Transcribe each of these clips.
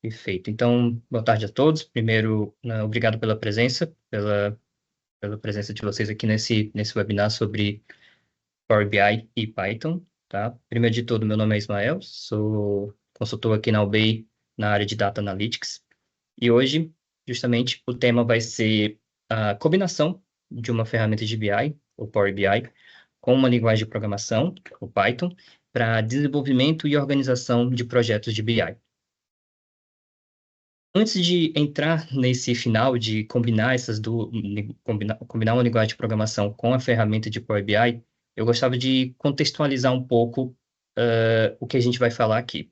Perfeito. Então, boa tarde a todos. Primeiro, obrigado pela presença, pela presença de vocês aqui nesse webinar sobre Power BI e Python, tá? Primeiro de tudo, meu nome é Ismael, sou consultor aqui na UBI na área de Data Analytics. E hoje, justamente, o tema vai ser a combinação de uma ferramenta de BI, o Power BI, com uma linguagem de programação, o Python, para desenvolvimento e organização de projetos de BI. Antes de entrar nesse final de combinar combinar uma linguagem de programação com a ferramenta de Power BI, eu gostava de contextualizar um pouco o que a gente vai falar aqui.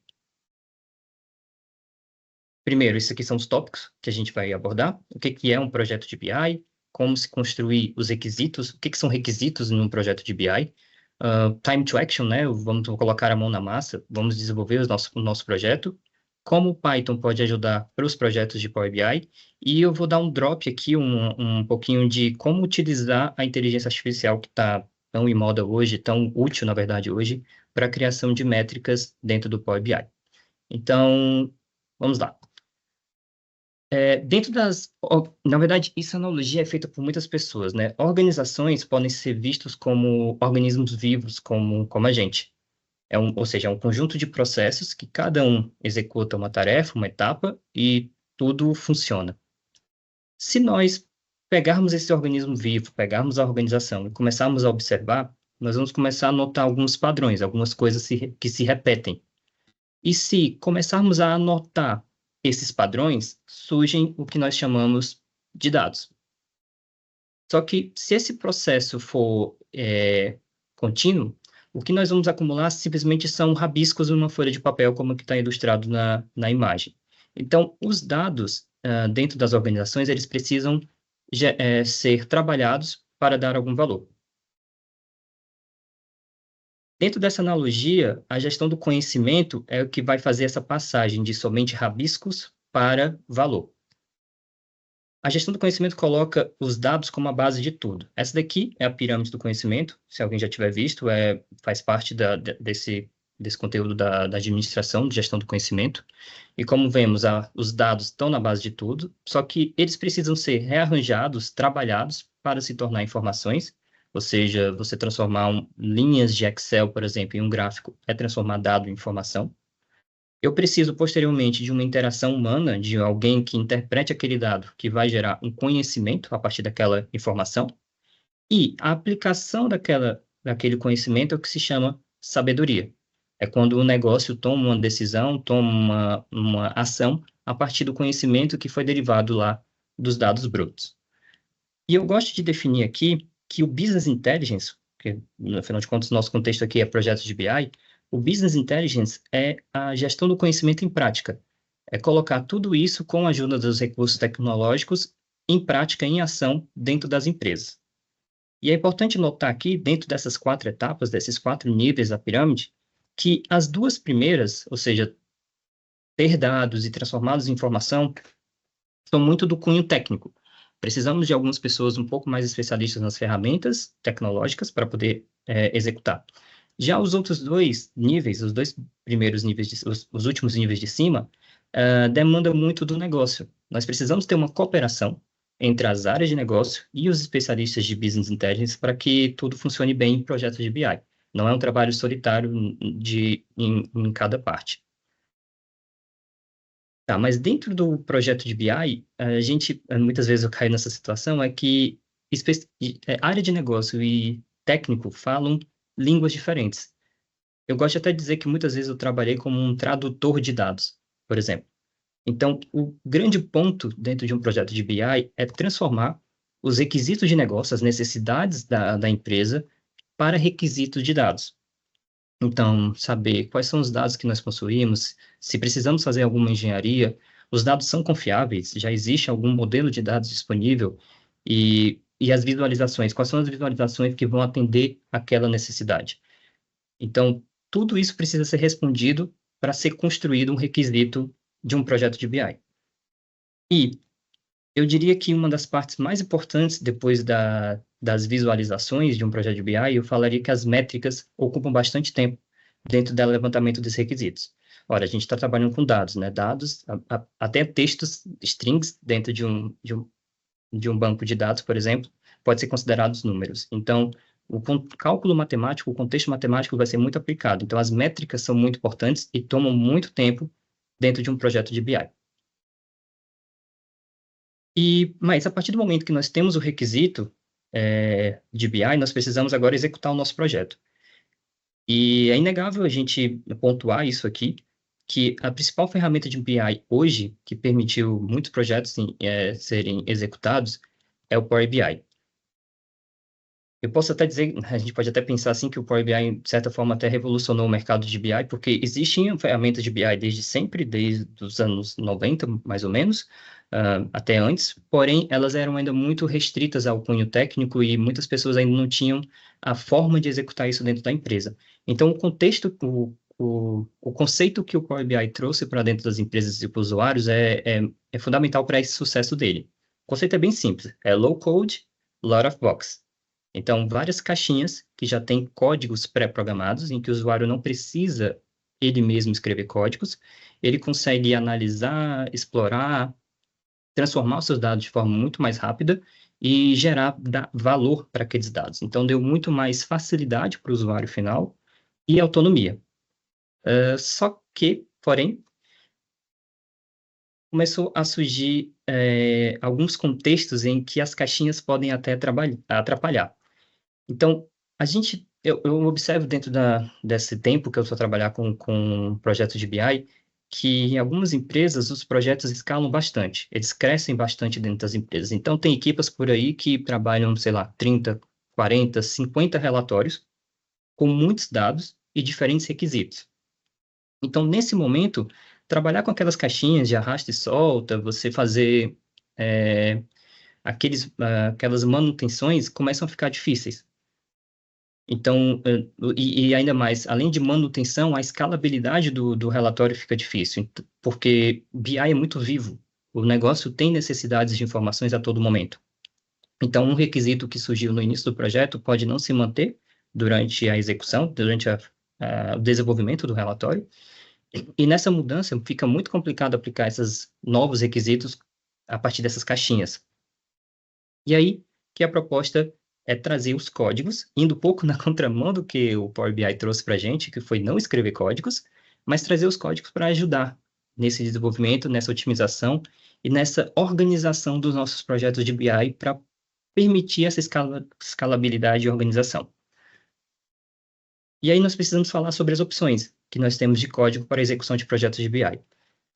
Primeiro, esses aqui são os tópicos que a gente vai abordar. O que é um projeto de BI, como se construir os requisitos, o que são requisitos num projeto de BI, time to action, né? Vamos colocar a mão na massa, vamos desenvolver o nosso projeto, como o Python pode ajudar para os projetos de Power BI, e eu vou dar um drop aqui, um pouquinho de como utilizar a inteligência artificial que está tão em moda hoje, tão útil, na verdade, hoje, para a criação de métricas dentro do Power BI. Então, vamos lá. Na verdade, essa analogia é feita por muitas pessoas, né? Organizações podem ser vistos como organismos vivos, como a gente. Ou seja, é um conjunto de processos que cada um executa uma tarefa, uma etapa, e tudo funciona. Se nós pegarmos esse organismo vivo, pegarmos a organização e começarmos a observar, nós vamos começar a notar alguns padrões, algumas coisas que se repetem. E se começarmos a anotar esses padrões, surgem o que nós chamamos de dados. Só que, se esse processo for contínuo, o que nós vamos acumular simplesmente são rabiscos numa folha de papel, como que está ilustrado na imagem. Então, os dados dentro das organizações, eles precisam ser trabalhados para dar algum valor. Dentro dessa analogia, a gestão do conhecimento é o que vai fazer essa passagem de somente rabiscos para valor. A gestão do conhecimento coloca os dados como a base de tudo. Essa daqui é a pirâmide do conhecimento, se alguém já tiver visto, faz parte desse conteúdo da administração de gestão do conhecimento. E como vemos, os dados estão na base de tudo, só que eles precisam ser rearranjados, trabalhados para se tornar informações. Ou seja, você transformar linhas de Excel, por exemplo, em um gráfico, é transformar dado em informação. Eu preciso, posteriormente, de uma interação humana, de alguém que interprete aquele dado, que vai gerar um conhecimento a partir daquela informação, e a aplicação daquele conhecimento é o que se chama sabedoria. É quando o negócio toma uma decisão, toma uma ação a partir do conhecimento que foi derivado lá dos dados brutos. E eu gosto de definir aqui que o Business Intelligence, que, afinal de contas, nosso contexto aqui é projetos de BI, o Business Intelligence é a gestão do conhecimento em prática. É colocar tudo isso com a ajuda dos recursos tecnológicos em prática, em ação, dentro das empresas. E é importante notar aqui, dentro dessas 4 etapas, desses 4 níveis da pirâmide, que as duas primeiras, ou seja, ter dados e transformá-los em informação, são muito do cunho técnico. Precisamos de algumas pessoas um pouco mais especialistas nas ferramentas tecnológicas para poder executar. Já os outros 2 níveis, os 2 primeiros níveis, os últimos níveis de cima, demandam muito do negócio. Nós precisamos ter uma cooperação entre as áreas de negócio e os especialistas de Business Intelligence para que tudo funcione bem em projetos de BI. Não é um trabalho solitário em cada parte. Tá, mas dentro do projeto de BI, a gente, muitas vezes eu caio nessa situação, é que área de negócio e técnico falam línguas diferentes. Eu gosto até de dizer que muitas vezes eu trabalhei como um tradutor de dados, por exemplo. Então, o grande ponto dentro de um projeto de BI é transformar os requisitos de negócio, as necessidades da empresa, para requisitos de dados. Então, saber quais são os dados que nós possuímos, se precisamos fazer alguma engenharia, os dados são confiáveis, já existe algum modelo de dados disponível, e as visualizações, quais são as visualizações que vão atender aquela necessidade. Então, tudo isso precisa ser respondido para ser construído um requisito de um projeto de BI. E eu diria que uma das partes mais importantes depois das visualizações de um projeto de BI, eu falaria que as métricas ocupam bastante tempo. dentro do levantamento dos requisitos. Ora, a gente está trabalhando com dados, né? Dados, até textos, strings, dentro de um banco de dados, por exemplo, pode ser considerados números. Então, o cálculo matemático, o contexto matemático vai ser muito aplicado. Então, as métricas são muito importantes e tomam muito tempo dentro de um projeto de BI. Mas, a partir do momento que nós temos o requisito de BI, nós precisamos agora executar o nosso projeto. E é inegável a gente pontuar isso aqui, que a principal ferramenta de BI hoje, que permitiu muitos projetos serem executados, é o Power BI. Eu posso até dizer, a gente pode até pensar assim que o Power BI, de certa forma, até revolucionou o mercado de BI, porque existiam ferramentas de BI desde sempre, desde os anos 90, mais ou menos, até antes, porém, elas eram ainda muito restritas ao cunho técnico e muitas pessoas ainda não tinham a forma de executar isso dentro da empresa. Então, o contexto, o conceito que o Power BI trouxe para dentro das empresas e para os usuários é fundamental para esse sucesso dele. O conceito é bem simples, é low code, lot of box. Então, várias caixinhas que já têm códigos pré-programados, em que o usuário não precisa ele mesmo escrever códigos, ele consegue analisar, explorar, transformar os seus dados de forma muito mais rápida e gerar valor para aqueles dados. Então, deu muito mais facilidade para o usuário final e autonomia. Só que, porém, começou a surgir alguns contextos em que as caixinhas podem até atrapalhar. Então, eu observo dentro desse tempo que eu estou trabalhar com projetos de BI, que em algumas empresas os projetos escalam bastante, eles crescem bastante dentro das empresas. Então, tem equipas por aí que trabalham, sei lá, 30, 40, 50 relatórios, com muitos dados e diferentes requisitos. Então, nesse momento, trabalhar com aquelas caixinhas de arrasta e solta, você fazer aquelas manutenções começam a ficar difíceis. Então, e ainda mais, além de manutenção, a escalabilidade do relatório fica difícil, porque BI é muito vivo. O negócio tem necessidades de informações a todo momento. Então, um requisito que surgiu no início do projeto pode não se manter durante a execução, durante o desenvolvimento do relatório. E nessa mudança, fica muito complicado aplicar esses novos requisitos a partir dessas caixinhas. E aí que a proposta é trazer os códigos, indo um pouco na contramão do que o Power BI trouxe para a gente, que foi não escrever códigos, mas trazer os códigos para ajudar nesse desenvolvimento, nessa otimização e nessa organização dos nossos projetos de BI para permitir essa escalabilidade e organização. E aí nós precisamos falar sobre as opções que nós temos de código para execução de projetos de BI.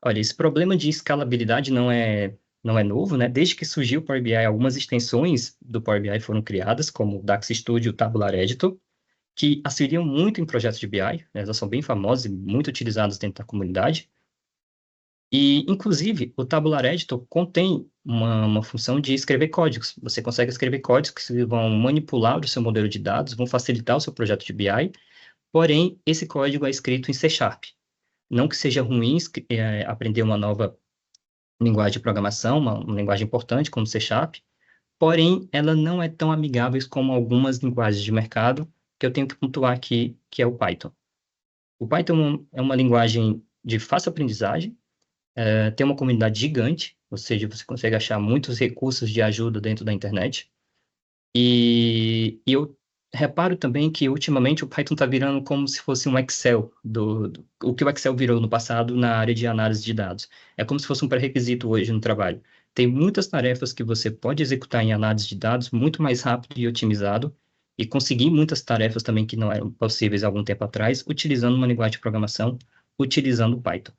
Olha, esse problema de escalabilidade não é novo, né? Desde que surgiu o Power BI, algumas extensões do Power BI foram criadas, como o DAX Studio e o Tabular Editor, que auxiliam muito em projetos de BI, né? Elas são bem famosas e muito utilizadas dentro da comunidade. E, inclusive, o Tabular Editor contém uma função de escrever códigos. Você consegue escrever códigos que vão manipular o seu modelo de dados, vão facilitar o seu projeto de BI, porém, esse código é escrito em C#. Não que seja ruim aprender uma nova linguagem de programação, uma linguagem importante como C#, porém, ela não é tão amigável como algumas linguagens de mercado que eu tenho que pontuar aqui, que é o Python. O Python é uma linguagem de fácil aprendizagem, tem uma comunidade gigante, ou seja, você consegue achar muitos recursos de ajuda dentro da internet, e eu reparo também que, ultimamente, o Python está virando como se fosse um Excel, o que o Excel virou no passado na área de análise de dados. É como se fosse um pré-requisito hoje no trabalho. Tem muitas tarefas que você pode executar em análise de dados muito mais rápido e otimizado, e conseguir muitas tarefas também que não eram possíveis há algum tempo atrás, utilizando uma linguagem de programação, utilizando o Python.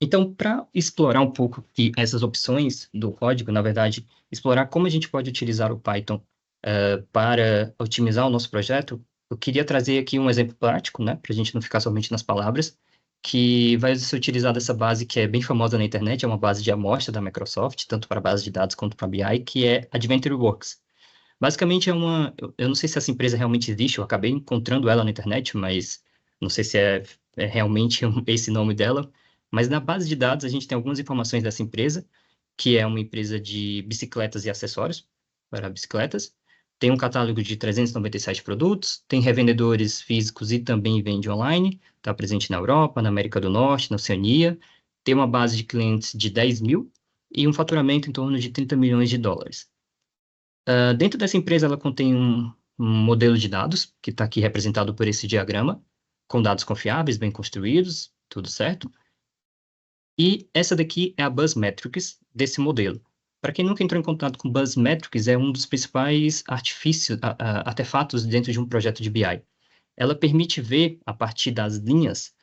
Então, para explorar um pouco essas opções do código, na verdade, explorar como a gente pode utilizar o Python para otimizar o nosso projeto, eu queria trazer aqui um exemplo prático, né, para a gente não ficar somente nas palavras, que vai ser utilizada essa base que é bem famosa na internet, é uma base de amostra da Microsoft, tanto para base de dados quanto para BI, que é AdventureWorks. Basicamente, eu não sei se essa empresa realmente existe, eu acabei encontrando ela na internet, mas não sei se é realmente esse nome dela. Mas na base de dados a gente tem algumas informações dessa empresa, que é uma empresa de bicicletas e acessórios para bicicletas. tem um catálogo de 397 produtos, tem revendedores físicos e também vende online, está presente na Europa, na América do Norte, na Oceania, tem uma base de clientes de 10 mil e um faturamento em torno de 30 milhões de dólares. Dentro dessa empresa, ela contém um modelo de dados, que está aqui representado por esse diagrama, com dados confiáveis, bem construídos, tudo certo. E essa daqui é a Buzzmetrics desse modelo. Para quem nunca entrou em contato com Buzzmetrics, é um dos principais artefatos dentro de um projeto de BI. Ela permite ver, a partir das linhas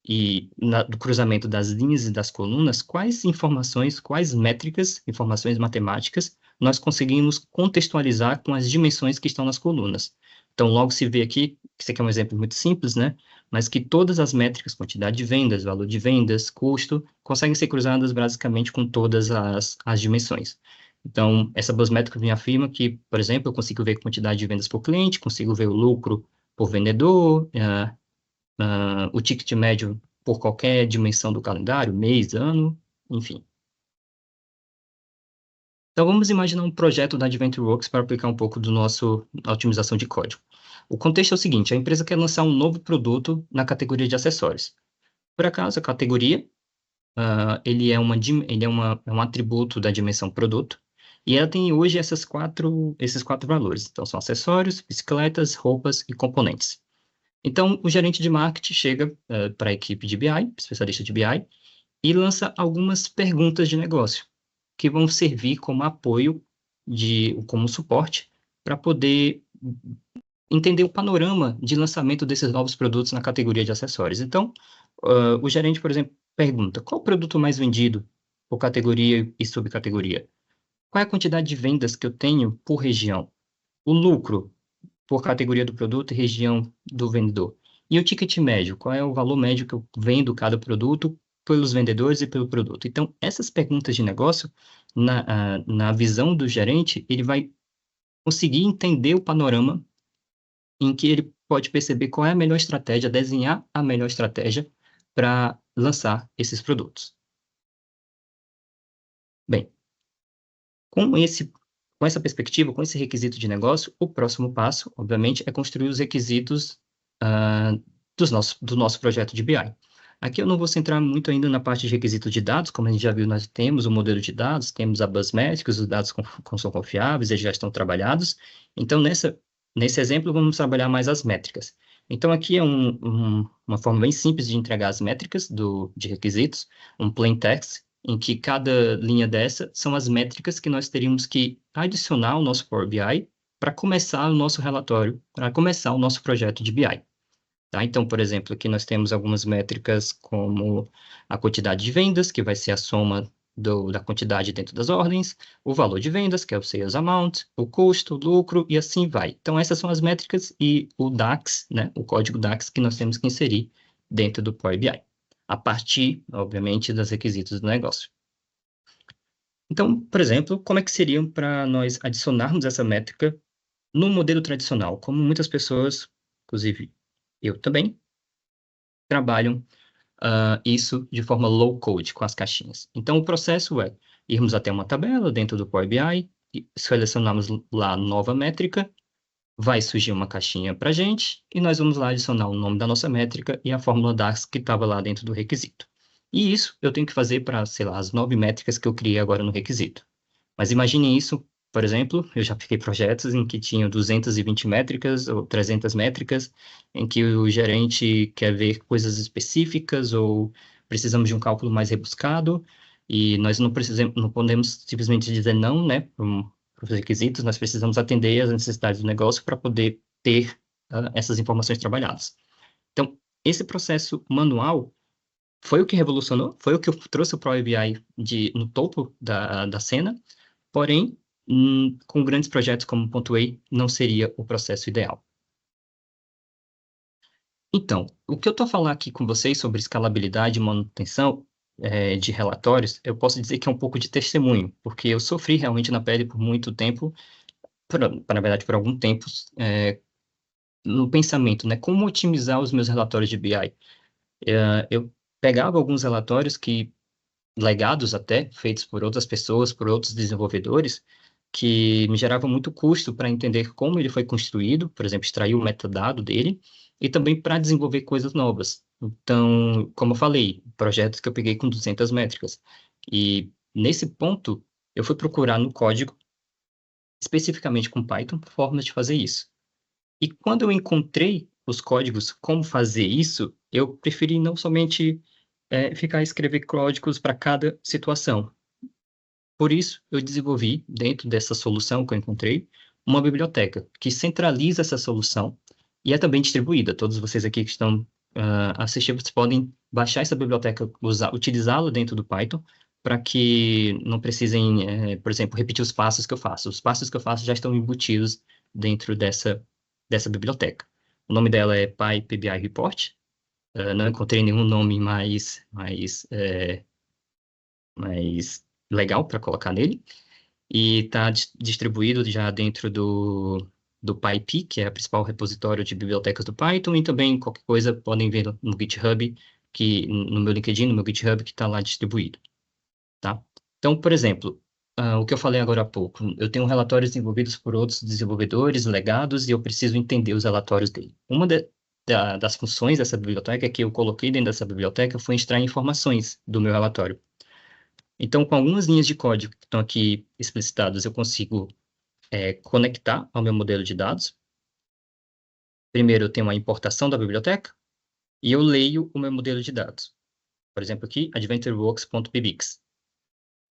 e do cruzamento das linhas e das colunas, quais informações, quais métricas, informações matemáticas, nós conseguimos contextualizar com as dimensões que estão nas colunas. Então, logo se vê aqui, isso aqui é um exemplo muito simples, né? Mas que todas as métricas, quantidade de vendas, valor de vendas, custo, conseguem ser cruzadas basicamente com todas as dimensões. Então, essa Buzzmetrics me afirma que, por exemplo, eu consigo ver a quantidade de vendas por cliente, consigo ver o lucro por vendedor, o ticket médio por qualquer dimensão do calendário, mês, ano, enfim. Então, vamos imaginar um projeto da AdventureWorks para aplicar um pouco da otimização de código. O contexto é o seguinte, a empresa quer lançar um novo produto na categoria de acessórios. Por acaso, a categoria, ele é um atributo da dimensão produto, e ela tem hoje esses quatro valores. Então, são acessórios, bicicletas, roupas e componentes. Então, o gerente de marketing chega para a equipe de BI, especialista de BI, e lança algumas perguntas de negócio, que vão servir como apoio, como suporte, para poder entender o panorama de lançamento desses novos produtos na categoria de acessórios. Então, o gerente, por exemplo, pergunta, qual o produto mais vendido por categoria e subcategoria? Qual é a quantidade de vendas que eu tenho por região? O lucro por categoria do produto e região do vendedor. E o ticket médio, qual é o valor médio que eu vendo cada produto pelos vendedores e pelo produto? Então, essas perguntas de negócio, na visão do gerente, ele vai conseguir entender o panorama em que ele pode perceber qual é a melhor estratégia, desenhar a melhor estratégia para lançar esses produtos. Bem, com essa perspectiva, com esse requisito de negócio, o próximo passo, obviamente, é construir os requisitos do nosso projeto de BI. Aqui eu não vou centrar muito ainda na parte de requisitos de dados, como a gente já viu, nós temos o modelo de dados, temos a Buzzmetrics, os dados são confiáveis, eles já estão trabalhados. Então, nesse exemplo, vamos trabalhar mais as métricas. Então, aqui é uma forma bem simples de entregar as métricas de requisitos, um plain text, em que cada linha dessa são as métricas que nós teríamos que adicionar ao nosso Power BI para começar o nosso relatório, para começar o nosso projeto de BI. Tá? Então, por exemplo, aqui nós temos algumas métricas como a quantidade de vendas, que vai ser a soma da quantidade dentro das ordens, o valor de vendas, que é o sales amount, o custo, o lucro, e assim vai. Então, essas são as métricas e o DAX, né, o código DAX que nós temos que inserir dentro do Power BI, a partir, obviamente, dos requisitos do negócio. Então, por exemplo, como é que seria para nós adicionarmos essa métrica no modelo tradicional? Como muitas pessoas, inclusive eu também, trabalham isso de forma low code, com as caixinhas. Então, o processo é irmos até uma tabela dentro do Power BI, e selecionamos lá nova métrica, vai surgir uma caixinha para a gente, e nós vamos lá adicionar o nome da nossa métrica e a fórmula DAX que estava lá dentro do requisito. E isso eu tenho que fazer para, sei lá, as 9 métricas que eu criei agora no requisito. Mas imagine isso, por exemplo, eu já fiquei projetos em que tinham 220 métricas ou 300 métricas, em que o gerente quer ver coisas específicas ou precisamos de um cálculo mais rebuscado, e nós não podemos simplesmente dizer não, né, para os requisitos, nós precisamos atender às necessidades do negócio para poder ter essas informações trabalhadas. Então, esse processo manual foi o que revolucionou, foi o que trouxe o Power BI no topo da cena, porém, com grandes projetos como Pontuei, não seria o processo ideal. Então, o que eu estou falando aqui com vocês sobre escalabilidade e manutenção de relatórios, eu posso dizer que é um pouco de testemunho, porque eu sofri realmente na pele por muito tempo, na verdade, por algum tempo, no pensamento, né? Como otimizar os meus relatórios de BI? Eu pegava alguns relatórios legados até, feitos por outras pessoas, por outros desenvolvedores, que me gerava muito custo para entender como ele foi construído, por exemplo, extrair o metadado dele, e também para desenvolver coisas novas. Então, como eu falei, projetos que eu peguei com 200 métricas. E nesse ponto, eu fui procurar no código, especificamente com Python, formas de fazer isso. E quando eu encontrei os códigos como fazer isso, eu preferi não somente ficar escrever códigos para cada situação. Por isso, eu desenvolvi, dentro dessa solução que eu encontrei, uma biblioteca que centraliza essa solução e é também distribuída. Todos vocês aqui que estão assistindo, vocês podem baixar essa biblioteca, utilizá-la dentro do Python, para que não precisem, por exemplo, repetir os passos que eu faço. Os passos que eu faço já estão embutidos dentro dessa biblioteca. O nome dela é PyPBI Report. Não encontrei nenhum nome mais legal para colocar nele. E está distribuído já dentro do PyPy, que é o principal repositório de bibliotecas do Python, e também qualquer coisa podem ver no GitHub, no meu LinkedIn, no meu GitHub, que está lá distribuído, tá? Então, por exemplo, o que eu falei agora há pouco, eu tenho relatórios desenvolvidos por outros desenvolvedores, legados, e eu preciso entender os relatórios dele. Uma das funções dessa biblioteca que eu coloquei dentro dessa biblioteca foi extrair informações do meu relatório. Então, com algumas linhas de código que estão aqui explicitadas, eu consigo conectar ao meu modelo de dados. Primeiro, eu tenho a importação da biblioteca e eu leio o meu modelo de dados. Por exemplo, aqui, adventureworks.pbix.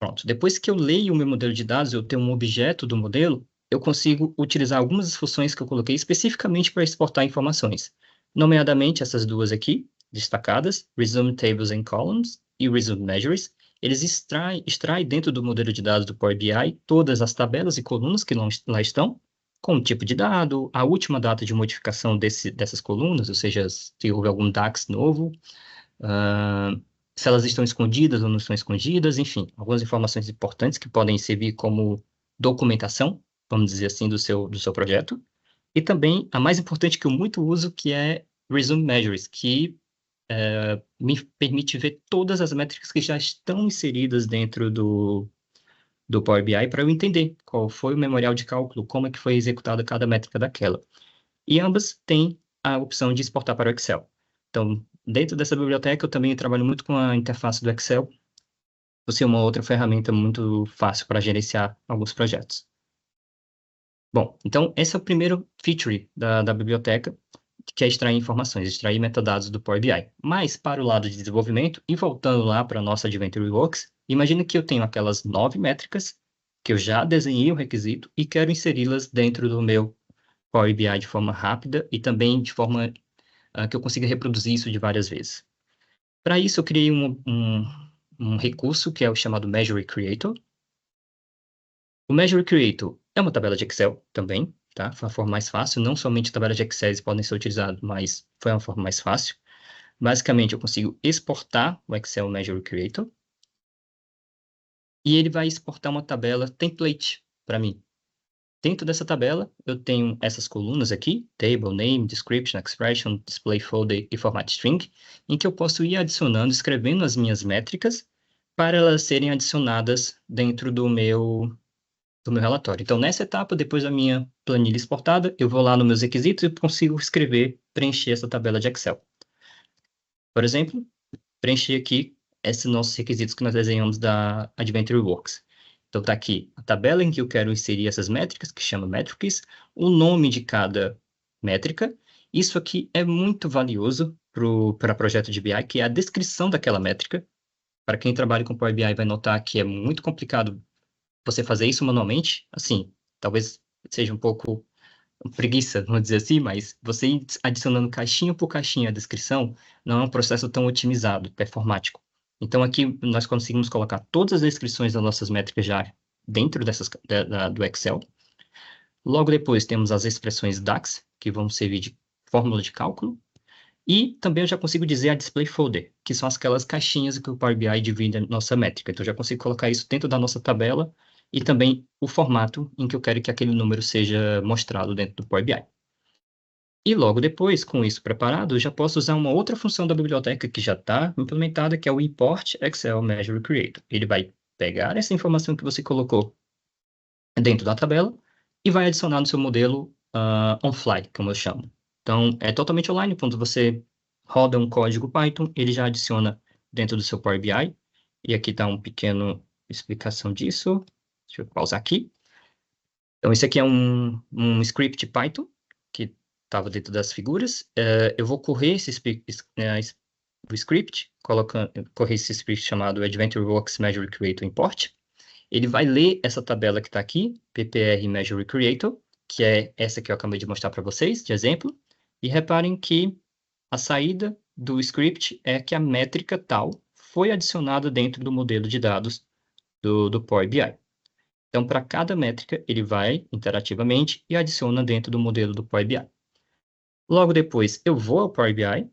Pronto. Depois que eu leio o meu modelo de dados, eu tenho um objeto do modelo, eu consigo utilizar algumas das funções que eu coloquei especificamente para exportar informações. Nomeadamente, essas duas aqui, destacadas, Resume Tables and Columns e Resume Measures. Eles extraem dentro do modelo de dados do Power BI todas as tabelas e colunas que lá estão, com o tipo de dado, a última data de modificação dessas colunas, ou seja, se houve algum DAX novo, se elas estão escondidas ou não estão escondidas, enfim, algumas informações importantes que podem servir como documentação, vamos dizer assim, do seu projeto. E também a mais importante que eu muito uso, que é Resume Measures, que me permite ver todas as métricas que já estão inseridas dentro do Power BI para eu entender qual foi o memorial de cálculo, como é que foi executada cada métrica daquela. E ambas têm a opção de exportar para o Excel. Então, dentro dessa biblioteca, eu também trabalho muito com a interface do Excel, por ser uma outra ferramenta muito fácil para gerenciar alguns projetos. Bom, então, esse é o primeiro feature da biblioteca, que é extrair informações, extrair metadados do Power BI. Mas, para o lado de desenvolvimento, e voltando lá para a nossa AdventureWorks, imagina que eu tenho aquelas 9 métricas, que eu já desenhei o requisito e quero inseri-las dentro do meu Power BI de forma rápida e também de forma que eu consiga reproduzir isso de várias vezes. Para isso, eu criei um recurso que é o chamado Measure Creator. O Measure Creator é uma tabela de Excel também, tá? Foi a forma mais fácil, não somente tabelas de Excel podem ser utilizadas, mas foi uma forma mais fácil. Basicamente, eu consigo exportar o Excel Measure Creator e ele vai exportar uma tabela template para mim. Dentro dessa tabela, eu tenho essas colunas aqui, Table, Name, Description, Expression, Display Folder e Format String, em que eu posso ir adicionando, escrevendo as minhas métricas para elas serem adicionadas dentro do meu relatório. Então, nessa etapa, depois da minha planilha exportada, eu vou lá nos meus requisitos e consigo escrever, preencher essa tabela de Excel. Por exemplo, preencher aqui esses nossos requisitos que nós desenhamos da AdventureWorks. Então, está aqui a tabela em que eu quero inserir essas métricas, que chama Metrics, o nome de cada métrica. Isso aqui é muito valioso para projeto de BI, que é a descrição daquela métrica. Para quem trabalha com Power BI vai notar que é muito complicado você fazer isso manualmente. Assim, talvez seja um pouco preguiça, vamos dizer assim, mas você ir adicionando caixinha por caixinha a descrição não é um processo tão otimizado, performático. Então, aqui nós conseguimos colocar todas as descrições das nossas métricas já dentro do Excel. Logo depois, temos as expressões DAX, que vão servir de fórmula de cálculo. E também eu já consigo dizer a display folder, que são aquelas caixinhas que o Power BI divide a nossa métrica. Então, eu já consigo colocar isso dentro da nossa tabela e também o formato em que eu quero que aquele número seja mostrado dentro do Power BI. E logo depois, com isso preparado, eu já posso usar uma outra função da biblioteca que já está implementada, que é o Import Excel Measure Creator. Ele vai pegar essa informação que você colocou dentro da tabela e vai adicionar no seu modelo on-fly, como eu chamo. Então, é totalmente online, quando você roda um código Python, ele já adiciona dentro do seu Power BI, e aqui está uma pequena explicação disso. Deixa eu pausar aqui. Então, esse aqui é um script Python, que estava dentro das figuras. Eu vou correr o script, correr esse script chamado AdventureWorks Measure Creator Import. Ele vai ler essa tabela que está aqui, PPR Measure Creator, que é essa que eu acabei de mostrar para vocês, de exemplo. E reparem que a saída do script é que a métrica tal foi adicionada dentro do modelo de dados do Power BI. Então, para cada métrica, ele vai interativamente e adiciona dentro do modelo do Power BI. Logo depois, eu vou ao Power BI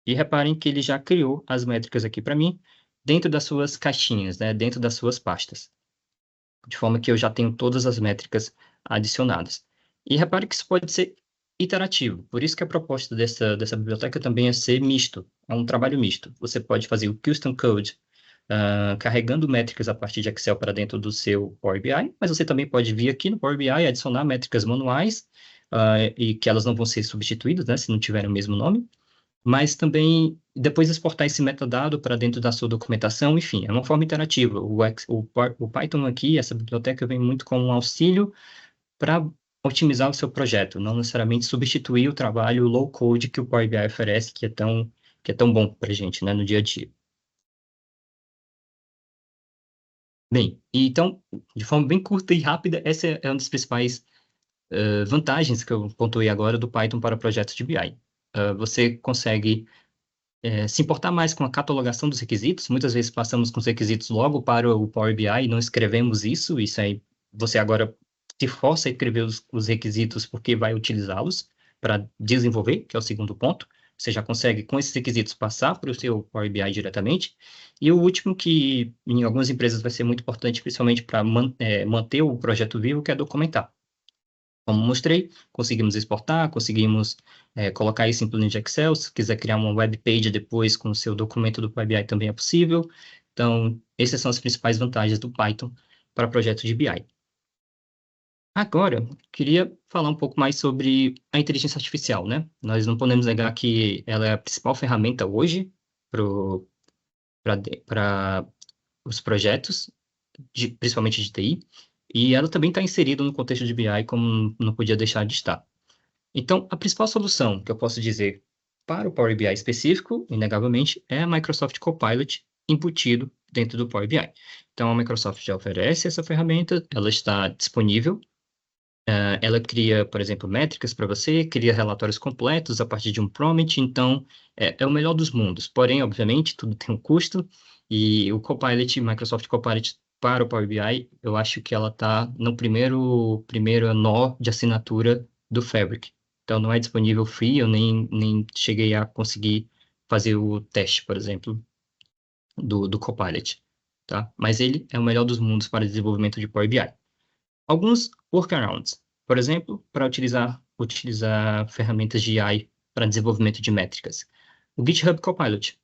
e reparem que ele já criou as métricas aqui para mim dentro das suas caixinhas, né, dentro das suas pastas, de forma que eu já tenho todas as métricas adicionadas. E repare que isso pode ser iterativo, por isso que a proposta dessa biblioteca também é ser misto, é um trabalho misto. Você pode fazer o custom code carregando métricas a partir de Excel para dentro do seu Power BI, mas você também pode vir aqui no Power BI e adicionar métricas manuais, e que elas não vão ser substituídas, né, se não tiverem o mesmo nome, mas também depois exportar esse metadado para dentro da sua documentação, enfim, é uma forma interativa. O Python aqui, essa biblioteca vem muito como um auxílio para otimizar o seu projeto, não necessariamente substituir o trabalho low code que o Power BI oferece, que é tão bom para a gente, né, no dia a dia. Bem, então, de forma bem curta e rápida, essa é uma das principais vantagens que eu pontuei agora do Python para projetos de BI. Você consegue se importar mais com a catalogação dos requisitos. Muitas vezes passamos com os requisitos logo para o Power BI e não escrevemos isso aí você agora se força a escrever os requisitos porque vai utilizá-los para desenvolver, que é o segundo ponto. Você já consegue, com esses requisitos, passar para o seu Power BI diretamente. E o último, que em algumas empresas vai ser muito importante, principalmente para manter o projeto vivo, que é documentar. Como mostrei, conseguimos exportar, conseguimos colocar isso em planilha de Excel. Se quiser criar uma web page depois com o seu documento do Power BI também é possível. Então, essas são as principais vantagens do Python para projetos de BI. Agora, queria falar um pouco mais sobre a inteligência artificial, né? Nós não podemos negar que ela é a principal ferramenta hoje para os projetos, principalmente de TI, e ela também está inserida no contexto de BI, como não podia deixar de estar. Então, a principal solução que eu posso dizer para o Power BI específico, inegavelmente, é a Microsoft Copilot embutido dentro do Power BI. Então, a Microsoft já oferece essa ferramenta, ela está disponível. Ela cria, por exemplo, métricas para você, cria relatórios completos a partir de um prompt. Então, é o melhor dos mundos. Porém, obviamente, tudo tem um custo, e o Copilot, Microsoft Copilot para o Power BI, eu acho que ela está no primeiro nó de assinatura do Fabric. Então, não é disponível free, eu nem cheguei a conseguir fazer o teste, por exemplo, do Copilot, tá? Mas ele é o melhor dos mundos para desenvolvimento de Power BI. Alguns workarounds, por exemplo, para utilizar ferramentas de AI para desenvolvimento de métricas. O GitHub Copilot.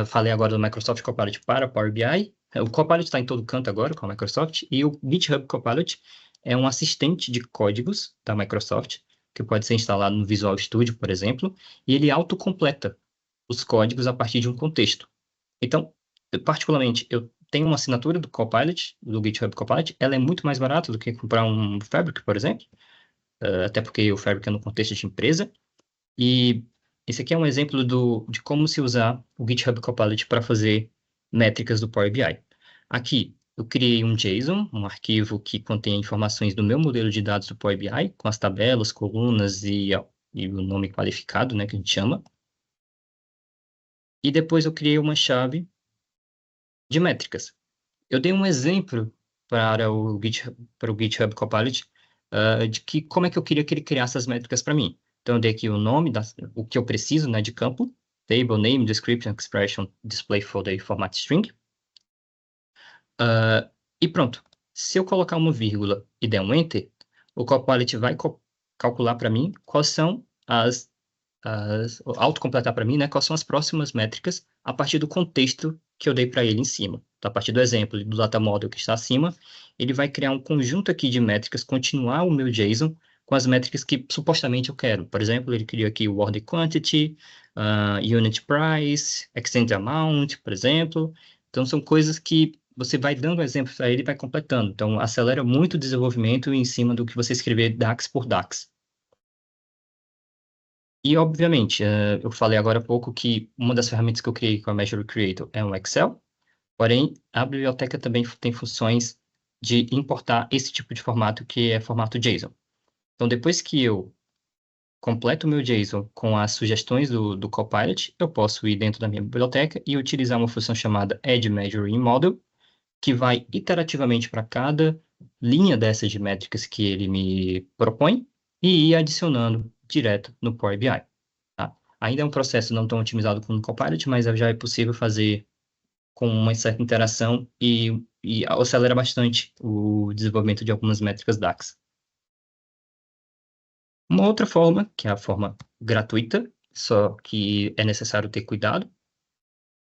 Falei agora do Microsoft Copilot para Power BI. O Copilot está em todo canto agora com a Microsoft, e o GitHub Copilot é um assistente de códigos da Microsoft, que pode ser instalado no Visual Studio, por exemplo, e ele autocompleta os códigos a partir de um contexto. Então, particularmente, eu tenho uma assinatura do Copilot, do GitHub Copilot, ela é muito mais barata do que comprar um Fabric, por exemplo, até porque o Fabric é no contexto de empresa, e esse aqui é um exemplo de como se usar o GitHub Copilot para fazer métricas do Power BI. Aqui, eu criei um JSON, um arquivo que contém informações do meu modelo de dados do Power BI, com as tabelas, colunas e o nome qualificado, né, que a gente chama. E depois eu criei uma chave de métricas. Eu dei um exemplo para o GitHub Copilot, de que como é que eu queria que ele criasse as métricas para mim. Então, eu dei aqui o nome, o que eu preciso, né, de campo, table, name, description, expression, display folder e format string. E pronto. Se eu colocar uma vírgula e der um enter, o Copilot vai calcular para mim quais são autocompletar para mim, né, quais são as próximas métricas a partir do contexto que eu dei para ele em cima. a partir do exemplo do data model que está acima, ele vai criar um conjunto aqui de métricas, continuar o meu JSON com as métricas que supostamente eu quero. Por exemplo, ele criou aqui o order quantity, unit price, exchange amount, por exemplo. Então, são coisas que você vai dando exemplos para ele e vai completando. Então, acelera muito o desenvolvimento em cima do que você escrever DAX por DAX. E, obviamente, eu falei agora há pouco que uma das ferramentas que eu criei com a Measure Creator é um Excel, porém, a biblioteca também tem funções de importar esse tipo de formato, que é formato JSON. Então, depois que eu completo o meu JSON com as sugestões do Copilot, eu posso ir dentro da minha biblioteca e utilizar uma função chamada Add Measuring Model, que vai iterativamente para cada linha dessas de métricas que ele me propõe e ir adicionando direto no Power BI. Tá? Ainda é um processo não tão otimizado como no Copilot, mas já é possível fazer com uma certa interação e acelera bastante o desenvolvimento de algumas métricas DAX. Uma outra forma, que é a forma gratuita, só que é necessário ter cuidado,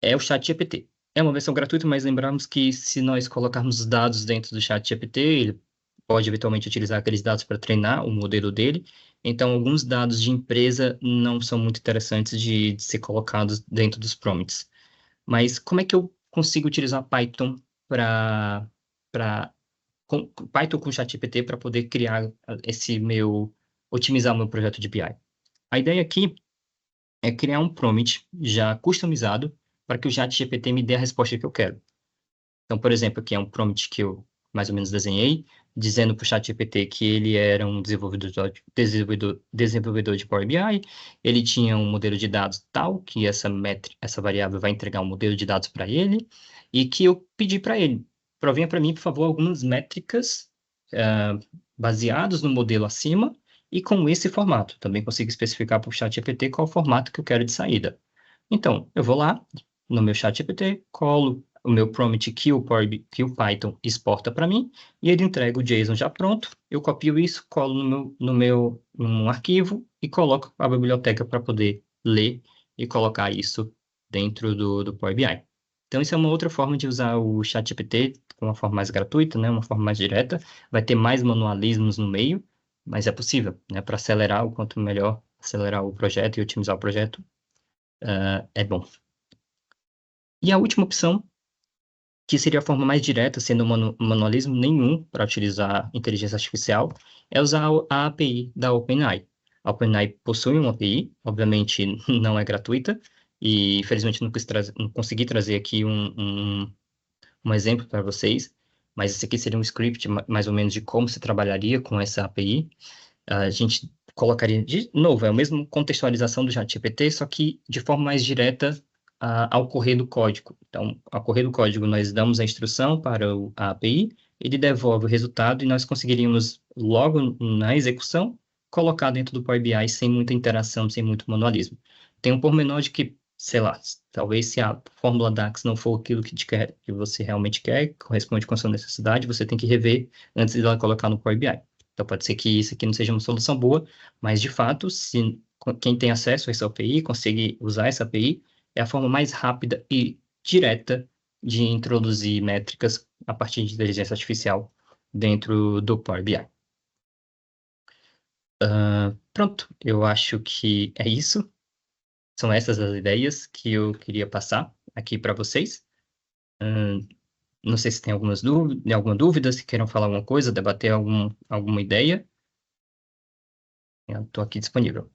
é o ChatGPT. É uma versão gratuita, mas lembramos que se nós colocarmos os dados dentro do ChatGPT, ele pode eventualmente utilizar aqueles dados para treinar o modelo dele. Então, alguns dados de empresa não são muito interessantes de ser colocados dentro dos prompts. Mas como é que eu consigo utilizar Python Python com ChatGPT para poder criar otimizar o meu projeto de BI? A ideia aqui é criar um prompt já customizado para que o ChatGPT me dê a resposta que eu quero. Então, por exemplo, aqui é um prompt que eu mais ou menos desenhei, dizendo para o ChatGPT que ele era um desenvolvedor de Power BI, ele tinha um modelo de dados tal, que essa variável vai entregar um modelo de dados para ele, e que eu pedi para ele, provenha para mim, por favor, algumas métricas baseadas no modelo acima, e com esse formato. Também consigo especificar para o ChatGPT qual o formato que eu quero de saída. Então, eu vou lá no meu ChatGPT, colo o meu prompt que o Python exporta para mim, e ele entrega o JSON já pronto, eu copio isso, colo num arquivo e coloco a biblioteca para poder ler e colocar isso dentro do Power BI. Então, isso é uma outra forma de usar o ChatGPT, de uma forma mais gratuita, né, uma forma mais direta, vai ter mais manualismos no meio, mas é possível, né, para acelerar o quanto melhor, acelerar o projeto e otimizar o projeto, é bom. E a última opção, que seria a forma mais direta, sendo manualismo nenhum para utilizar inteligência artificial, é usar a API da OpenAI. A OpenAI possui uma API, obviamente não é gratuita, e infelizmente não consegui trazer aqui um exemplo para vocês, mas esse aqui seria um script mais ou menos de como se trabalharia com essa API. A gente colocaria, de novo, é a mesma contextualização do ChatGPT, só que de forma mais direta ao correr do código. Então, ao correr do código, nós damos a instrução para a API, ele devolve o resultado e nós conseguiríamos, logo na execução, colocar dentro do Power BI sem muita interação, sem muito manualismo. Tem um pormenor de que, sei lá, talvez se a fórmula DAX não for aquilo que você realmente quer, corresponde com a sua necessidade, você tem que rever antes de ela colocar no Power BI. Então, pode ser que isso aqui não seja uma solução boa, mas, de fato, se quem tem acesso a essa API, consegue usar essa API, é a forma mais rápida e direta de introduzir métricas a partir de inteligência artificial dentro do Power BI. Pronto, eu acho que é isso. São essas as ideias que eu queria passar aqui para vocês. Não sei se tem alguma dúvida, se queiram falar alguma coisa, debater alguma ideia. Eu estou aqui disponível.